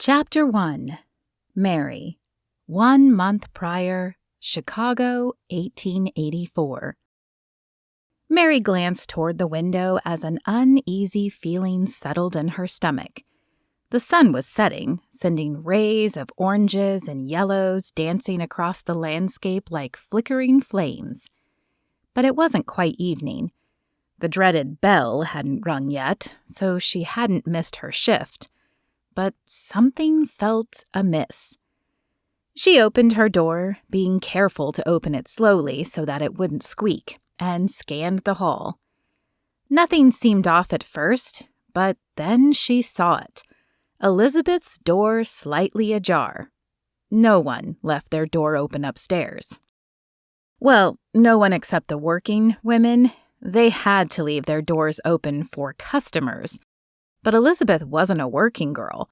Chapter 1. Mary. 1 month prior, Chicago, 1884. Mary glanced toward the window as an uneasy feeling settled in her stomach. The sun was setting, sending rays of oranges and yellows dancing across the landscape like flickering flames. But it wasn't quite evening. The dreaded bell hadn't rung yet, so she hadn't missed her shift. But something felt amiss. She opened her door, being careful to open it slowly so that it wouldn't squeak, and scanned the hall. Nothing seemed off at first, but then she saw it. Elizabeth's door slightly ajar. No one left their door open upstairs. Well, no one except the working women. They had to leave their doors open for customers. But Elizabeth wasn't a working girl.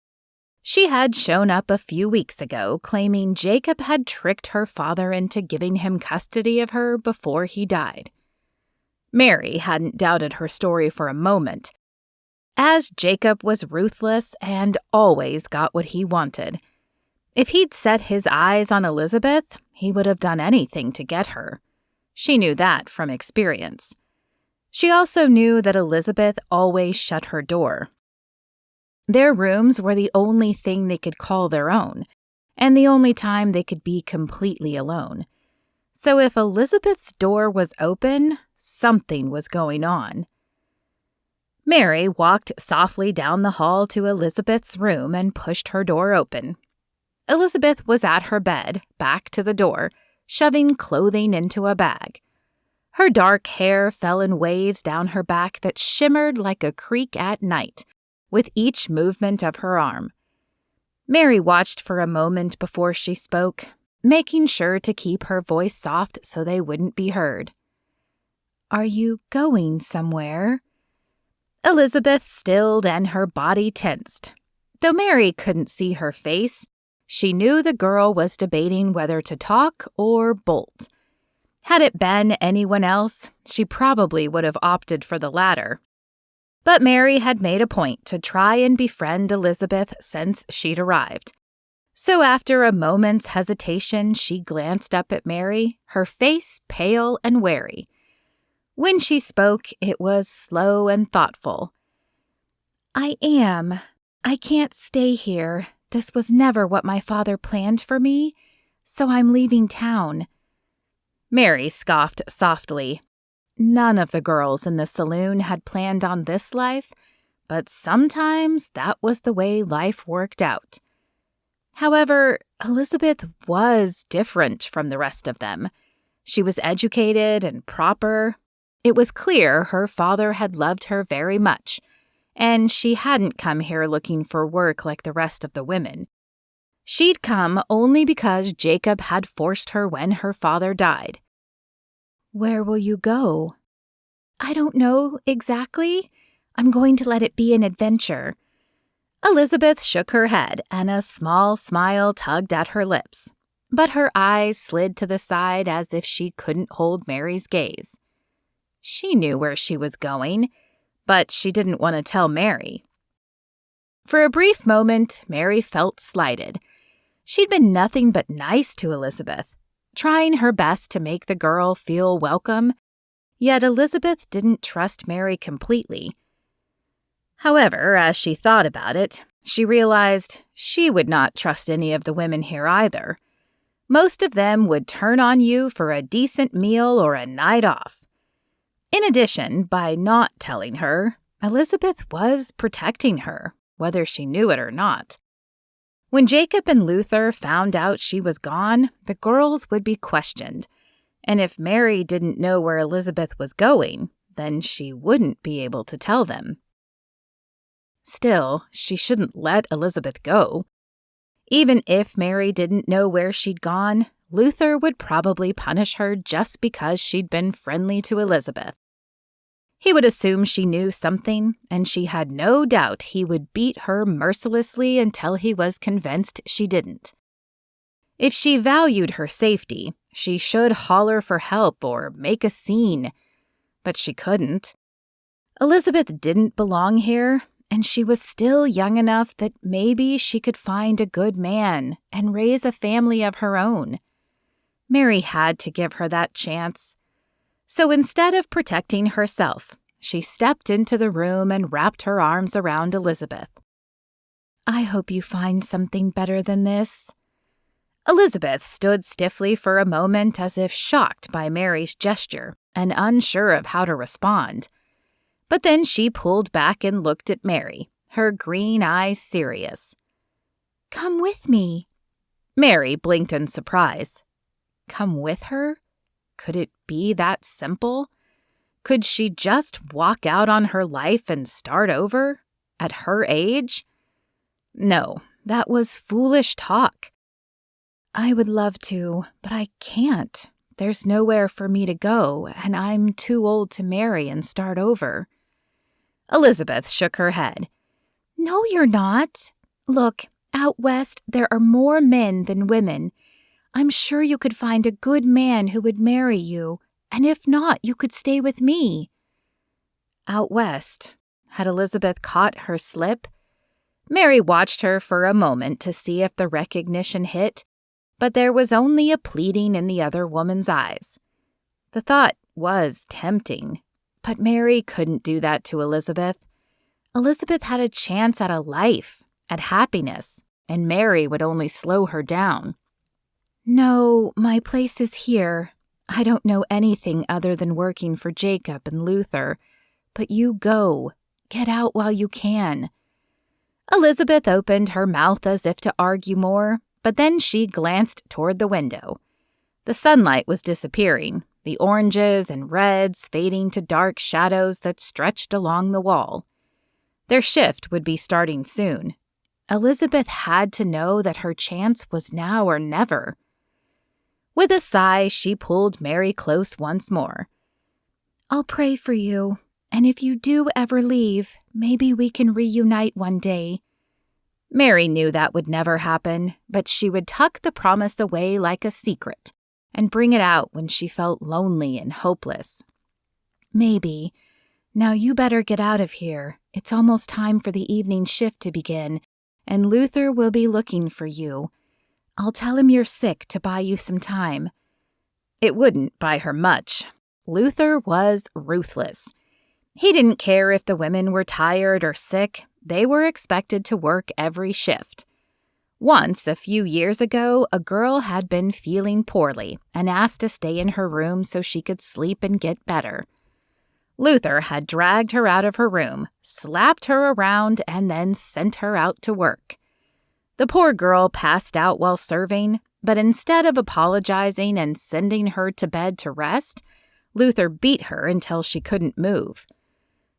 She had shown up a few weeks ago claiming Jacob had tricked her father into giving him custody of her before he died. Mary hadn't doubted her story for a moment, as Jacob was ruthless and always got what he wanted. If he'd set his eyes on Elizabeth, he would have done anything to get her. She knew that from experience. She also knew that Elizabeth always shut her door. Their rooms were the only thing they could call their own, and the only time they could be completely alone. So if Elizabeth's door was open, something was going on. Mary walked softly down the hall to Elizabeth's room and pushed her door open. Elizabeth was at her bed, back to the door, shoving clothing into a bag. Her dark hair fell in waves down her back that shimmered like a creek at night, with each movement of her arm. Mary watched for a moment before she spoke, making sure to keep her voice soft so they wouldn't be heard. "Are you going somewhere?" Elizabeth stilled and her body tensed. Though Mary couldn't see her face, she knew the girl was debating whether to talk or bolt. Had it been anyone else, she probably would have opted for the latter. But Mary had made a point to try and befriend Elizabeth since she'd arrived. So after a moment's hesitation, she glanced up at Mary, her face pale and wary. When she spoke, it was slow and thoughtful. "I can't stay here. This was never what my father planned for me, so I'm leaving town." Mary scoffed softly. None of the girls in the saloon had planned on this life, but sometimes that was the way life worked out. However, Elizabeth was different from the rest of them. She was educated and proper. It was clear her father had loved her very much, and she hadn't come here looking for work like the rest of the women. She'd come only because Jacob had forced her when her father died. "Where will you go?" "I don't know exactly. I'm going to let it be an adventure." Elizabeth shook her head, and a small smile tugged at her lips. But her eyes slid to the side as if she couldn't hold Mary's gaze. She knew where she was going, but she didn't want to tell Mary. For a brief moment, Mary felt slighted. She'd been nothing but nice to Elizabeth, trying her best to make the girl feel welcome, yet Elizabeth didn't trust Mary completely. However, as she thought about it, she realized she would not trust any of the women here either. Most of them would turn on you for a decent meal or a night off. In addition, by not telling her, Elizabeth was protecting her, whether she knew it or not. When Jacob and Luther found out she was gone, the girls would be questioned. And if Mary didn't know where Elizabeth was going, then she wouldn't be able to tell them. Still, she shouldn't let Elizabeth go. Even if Mary didn't know where she'd gone, Luther would probably punish her just because she'd been friendly to Elizabeth. He would assume she knew something, and she had no doubt he would beat her mercilessly until he was convinced she didn't. If she valued her safety, she should holler for help or make a scene, but she couldn't. Elizabeth didn't belong here, and she was still young enough that maybe she could find a good man and raise a family of her own. Mary had to give her that chance. So instead of protecting herself, she stepped into the room and wrapped her arms around Elizabeth. "I hope you find something better than this." Elizabeth stood stiffly for a moment as if shocked by Mary's gesture and unsure of how to respond. But then she pulled back and looked at Mary, her green eyes serious. "Come with me." Mary blinked in surprise. Come with her? Could it be that simple? Could she just walk out on her life and start over? At her age? No, that was foolish talk. "I would love to, but I can't. There's nowhere for me to go, and I'm too old to marry and start over." Elizabeth shook her head. "No, you're not. Look, out west there are more men than women. I'm sure you could find a good man who would marry you, and if not, you could stay with me." Out west? Had Elizabeth caught her slip? Mary watched her for a moment to see if the recognition hit, but there was only a pleading in the other woman's eyes. The thought was tempting, but Mary couldn't do that to Elizabeth. Elizabeth had a chance at a life, at happiness, and Mary would only slow her down. "No, my place is here. I don't know anything other than working for Jacob and Luther, but you go. Get out while you can." Elizabeth opened her mouth as if to argue more, but then she glanced toward the window. The sunlight was disappearing, the oranges and reds fading to dark shadows that stretched along the wall. Their shift would be starting soon. Elizabeth had to know that her chance was now or never. With a sigh, she pulled Mary close once more. "I'll pray for you, and if you do ever leave, maybe we can reunite one day." Mary knew that would never happen, but she would tuck the promise away like a secret and bring it out when she felt lonely and hopeless. "Maybe. Now you better get out of here. It's almost time for the evening shift to begin, and Luther will be looking for you. I'll tell him you're sick to buy you some time." It wouldn't buy her much. Luther was ruthless. He didn't care if the women were tired or sick. They were expected to work every shift. Once, a few years ago, a girl had been feeling poorly and asked to stay in her room so she could sleep and get better. Luther had dragged her out of her room, slapped her around, and then sent her out to work. The poor girl passed out while serving, but instead of apologizing and sending her to bed to rest, Luther beat her until she couldn't move.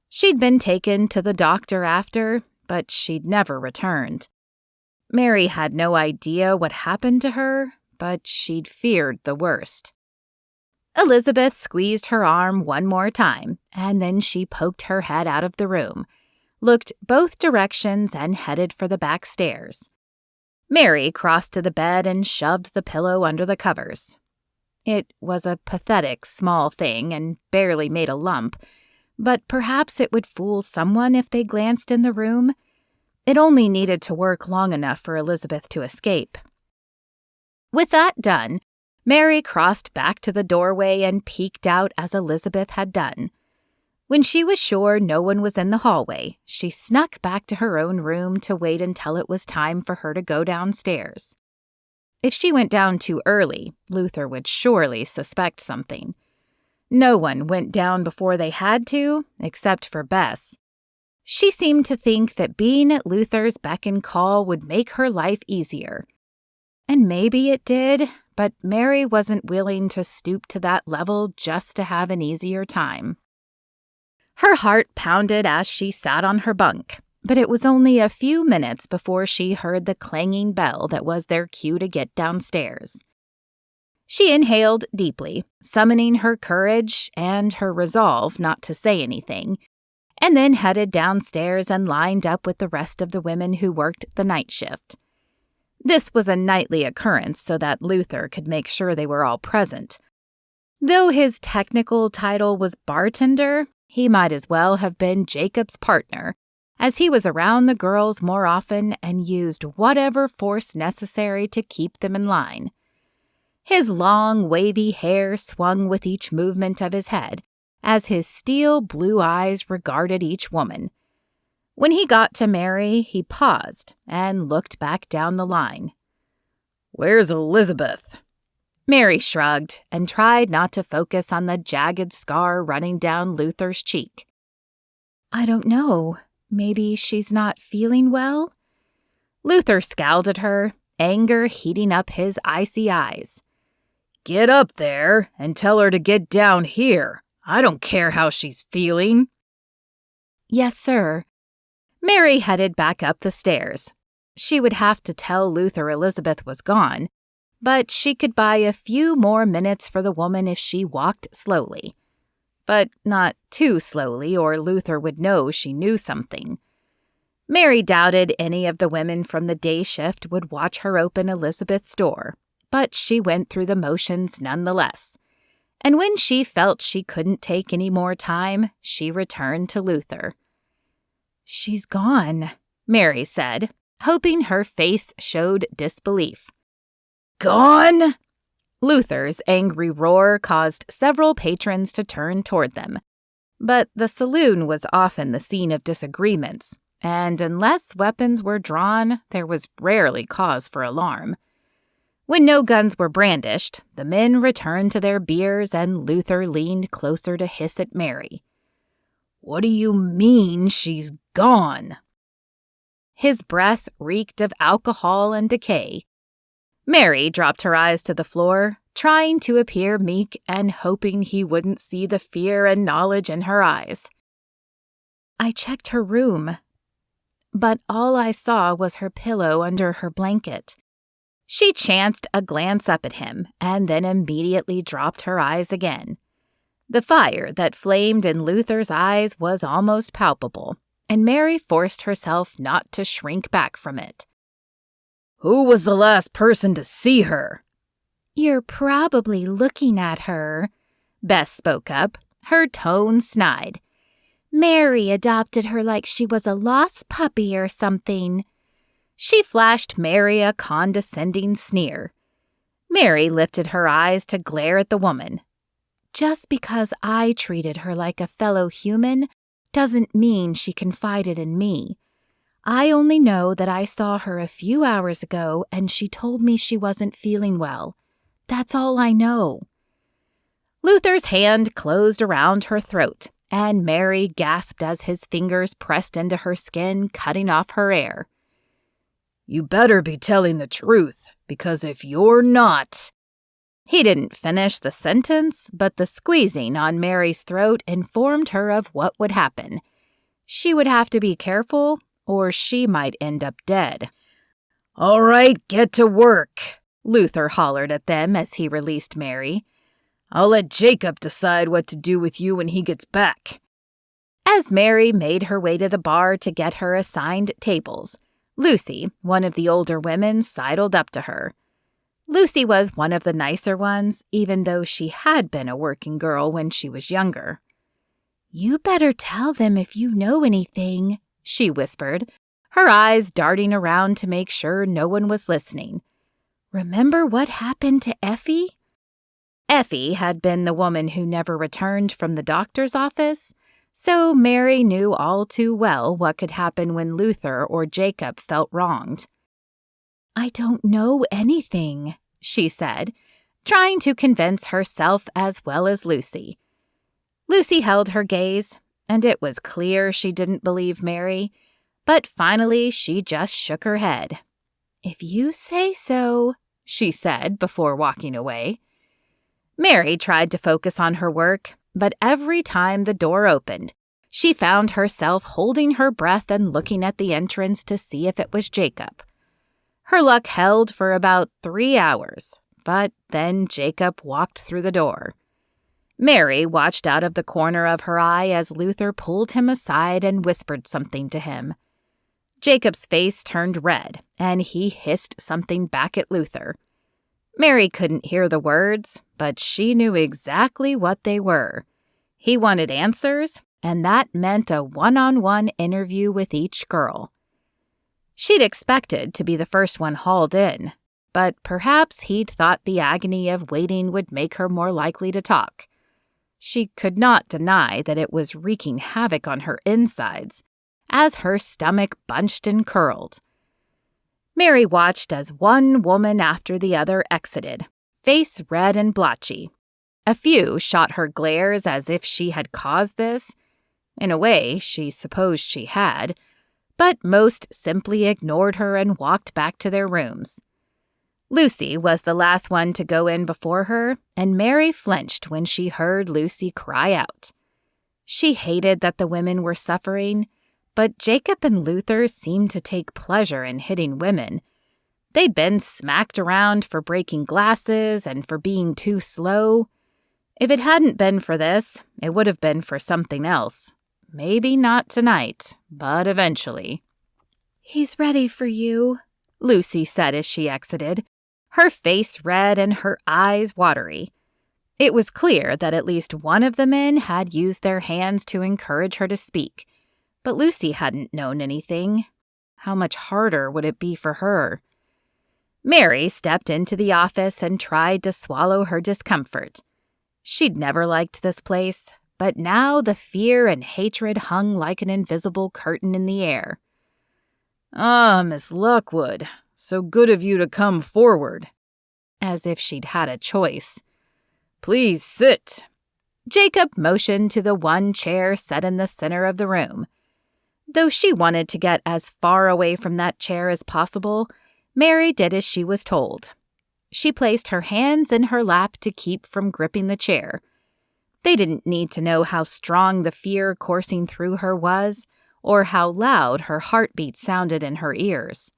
She'd been taken to the doctor after, but she'd never returned. Mary had no idea what happened to her, but she'd feared the worst. Elizabeth squeezed her arm one more time, and then she poked her head out of the room, looked both directions, and headed for the back stairs. Mary crossed to the bed and shoved the pillow under the covers. It was a pathetic small thing and barely made a lump, but perhaps it would fool someone if they glanced in the room. It only needed to work long enough for Elizabeth to escape. With that done, Mary crossed back to the doorway and peeked out as Elizabeth had done. When she was sure no one was in the hallway, she snuck back to her own room to wait until it was time for her to go downstairs. If she went down too early, Luther would surely suspect something. No one went down before they had to, except for Bess. She seemed to think that being at Luther's beck and call would make her life easier. And maybe it did, but Mary wasn't willing to stoop to that level just to have an easier time. Her heart pounded as she sat on her bunk, but it was only a few minutes before she heard the clanging bell that was their cue to get downstairs. She inhaled deeply, summoning her courage and her resolve not to say anything, and then headed downstairs and lined up with the rest of the women who worked the night shift. This was a nightly occurrence so that Luther could make sure they were all present. Though his technical title was bartender, he might as well have been Jacob's partner, as he was around the girls more often and used whatever force necessary to keep them in line. His long, wavy hair swung with each movement of his head as his steel blue eyes regarded each woman. When he got to Mary, he paused and looked back down the line. "Where's Elizabeth?" Mary shrugged and tried not to focus on the jagged scar running down Luther's cheek. "I don't know. Maybe she's not feeling well?" Luther scowled at her, anger heating up his icy eyes. "Get up there and tell her to get down here. I don't care how she's feeling." "Yes, sir." Mary headed back up the stairs. She would have to tell Luther Elizabeth was gone, but she could buy a few more minutes for the woman if she walked slowly. But not too slowly, or Luther would know she knew something. Mary doubted any of the women from the day shift would watch her open Elizabeth's door, but she went through the motions nonetheless. And when she felt she couldn't take any more time, she returned to Luther. "She's gone," Mary said, hoping her face showed disbelief. "Gone?" Luther's angry roar caused several patrons to turn toward them. But the saloon was often the scene of disagreements, and unless weapons were drawn, there was rarely cause for alarm. When no guns were brandished, the men returned to their beers and Luther leaned closer to hiss at Mary. "What do you mean she's gone?" His breath reeked of alcohol and decay. Mary dropped her eyes to the floor, trying to appear meek and hoping he wouldn't see the fear and knowledge in her eyes. "I checked her room, but all I saw was her pillow under her blanket." She chanced a glance up at him and then immediately dropped her eyes again. The fire that flamed in Luther's eyes was almost palpable, and Mary forced herself not to shrink back from it. "Who was the last person to see her?" "You're probably looking at her," Bess spoke up, her tone snide. "Mary adopted her like she was a lost puppy or something." She flashed Mary a condescending sneer. Mary lifted her eyes to glare at the woman. "Just because I treated her like a fellow human doesn't mean she confided in me. I only know that I saw her a few hours ago and she told me she wasn't feeling well. That's all I know." Luther's hand closed around her throat, and Mary gasped as his fingers pressed into her skin, cutting off her air. "You better be telling the truth, because if you're not—" He didn't finish the sentence, but the squeezing on Mary's throat informed her of what would happen. She would have to be careful, or she might end up dead. "All right, get to work," Luther hollered at them as he released Mary. "I'll let Jacob decide what to do with you when he gets back." As Mary made her way to the bar to get her assigned tables, Lucy, one of the older women, sidled up to her. Lucy was one of the nicer ones, even though she had been a working girl when she was younger. "You better tell them if you know anything," she whispered, her eyes darting around to make sure no one was listening. "Remember what happened to Effie?" Effie had been the woman who never returned from the doctor's office, so Mary knew all too well what could happen when Luther or Jacob felt wronged. "I don't know anything," she said, trying to convince herself as well as Lucy. Lucy held her gaze, and it was clear she didn't believe Mary, but finally she just shook her head. "If you say so," she said before walking away. Mary tried to focus on her work, but every time the door opened, she found herself holding her breath and looking at the entrance to see if it was Jacob. Her luck held for about 3 hours, but then Jacob walked through the door. Mary watched out of the corner of her eye as Luther pulled him aside and whispered something to him. Jacob's face turned red, and he hissed something back at Luther. Mary couldn't hear the words, but she knew exactly what they were. He wanted answers, and that meant a one-on-one interview with each girl. She'd expected to be the first one hauled in, but perhaps he'd thought the agony of waiting would make her more likely to talk. She could not deny that it was wreaking havoc on her insides, as her stomach bunched and curled. Mary watched as one woman after the other exited, face red and blotchy. A few shot her glares as if she had caused this. In a way, she supposed she had, but most simply ignored her and walked back to their rooms. Lucy was the last one to go in before her, and Mary flinched when she heard Lucy cry out. She hated that the women were suffering, but Jacob and Luther seemed to take pleasure in hitting women. They'd been smacked around for breaking glasses and for being too slow. If it hadn't been for this, it would have been for something else. Maybe not tonight, but eventually. "He's ready for you," Lucy said as she exited, her face red and her eyes watery. It was clear that at least one of the men had used their hands to encourage her to speak, but Lucy hadn't known anything. How much harder would it be for her? Mary stepped into the office and tried to swallow her discomfort. She'd never liked this place, but now the fear and hatred hung like an invisible curtain in the air. "Ah, Miss Lockwood, so good of you to come forward." As if she'd had a choice. "Please sit." Jacob motioned to the one chair set in the center of the room. Though she wanted to get as far away from that chair as possible, Mary did as she was told. She placed her hands in her lap to keep from gripping the chair. They didn't need to know how strong the fear coursing through her was, or how loud her heartbeat sounded in her ears.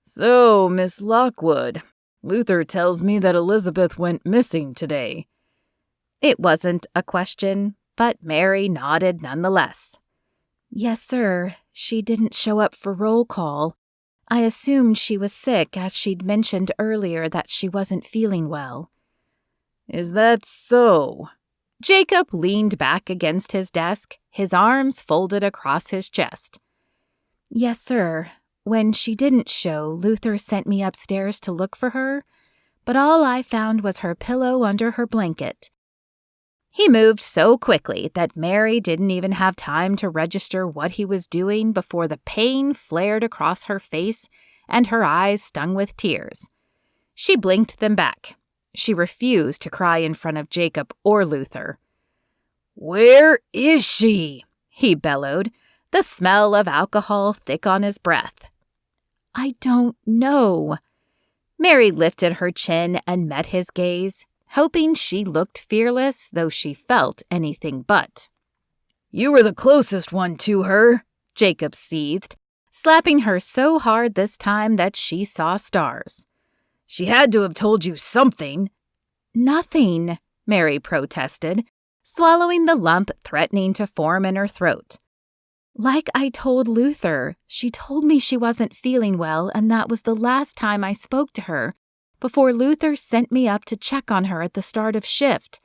"So, Miss Lockwood, Luther tells me that Elizabeth went missing today." It wasn't a question, but Mary nodded nonetheless. "Yes, sir. She didn't show up for roll call. I assumed she was sick, as she'd mentioned earlier that she wasn't feeling well." "Is that so?" Jacob leaned back against his desk, his arms folded across his chest. "Yes, sir. When she didn't show, Luther sent me upstairs to look for her, but all I found was her pillow under her blanket." He moved so quickly that Mary didn't even have time to register what he was doing before the pain flared across her face and her eyes stung with tears. She blinked them back. She refused to cry in front of Jacob or Luther. "Where is she?" he bellowed, the smell of alcohol thick on his breath. "I don't know." Mary lifted her chin and met his gaze, hoping she looked fearless, though she felt anything but. "You were the closest one to her," Jacob seethed, slapping her so hard this time that she saw stars. "She had to have told you something." "Nothing," Mary protested, swallowing the lump threatening to form in her throat. "Like I told Luther, she told me she wasn't feeling well, and that was the last time I spoke to her, before Luther sent me up to check on her at the start of shift.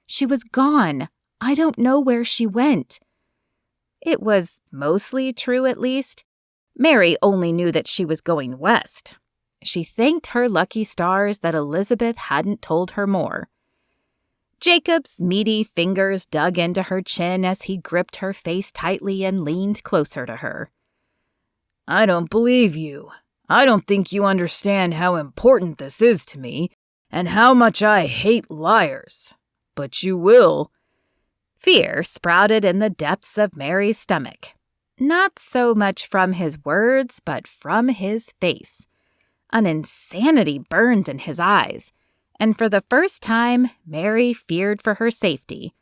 She was gone. I don't know where she went." It was mostly true, at least. Mary only knew that she was going west. She thanked her lucky stars that Elizabeth hadn't told her more. Jacob's meaty fingers dug into her chin as he gripped her face tightly and leaned closer to her. "I don't believe you. I don't think you understand how important this is to me, and how much I hate liars. But you will." Fear sprouted in the depths of Mary's stomach. Not so much from his words, but from his face. An insanity burned in his eyes, and for the first time, Mary feared for her safety.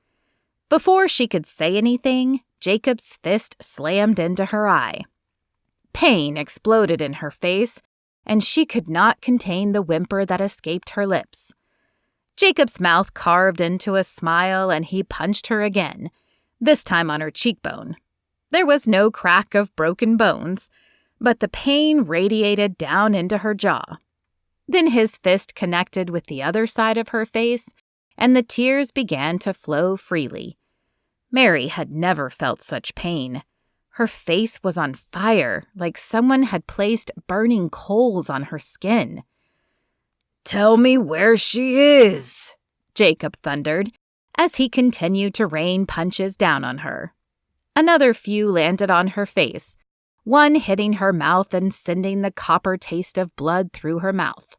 Before she could say anything, Jacob's fist slammed into her eye. Pain exploded in her face, and she could not contain the whimper that escaped her lips. Jacob's mouth carved into a smile, and he punched her again, this time on her cheekbone. There was no crack of broken bones, but the pain radiated down into her jaw. Then his fist connected with the other side of her face, and the tears began to flow freely. Mary had never felt such pain. Her face was on fire, like someone had placed burning coals on her skin. "Tell me where she is," Jacob thundered, as he continued to rain punches down on her. Another few landed on her face, one hitting her mouth and sending the copper taste of blood through her mouth.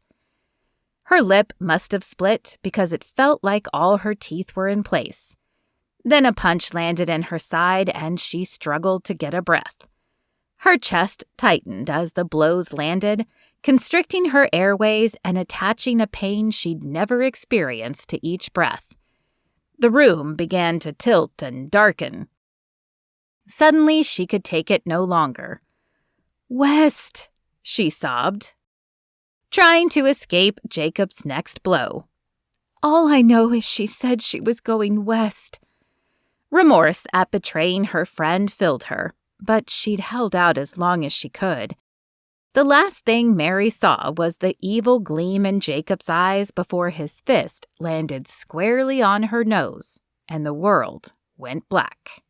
Her lip must have split because it felt like all her teeth were in place. Then a punch landed in her side and she struggled to get a breath. Her chest tightened as the blows landed, constricting her airways and attaching a pain she'd never experienced to each breath. The room began to tilt and darken. Suddenly, she could take it no longer. "West," she sobbed, trying to escape Jacob's next blow. "All I know is she said she was going west." Remorse at betraying her friend filled her, but she'd held out as long as she could. The last thing Mary saw was the evil gleam in Jacob's eyes before his fist landed squarely on her nose, and the world went black.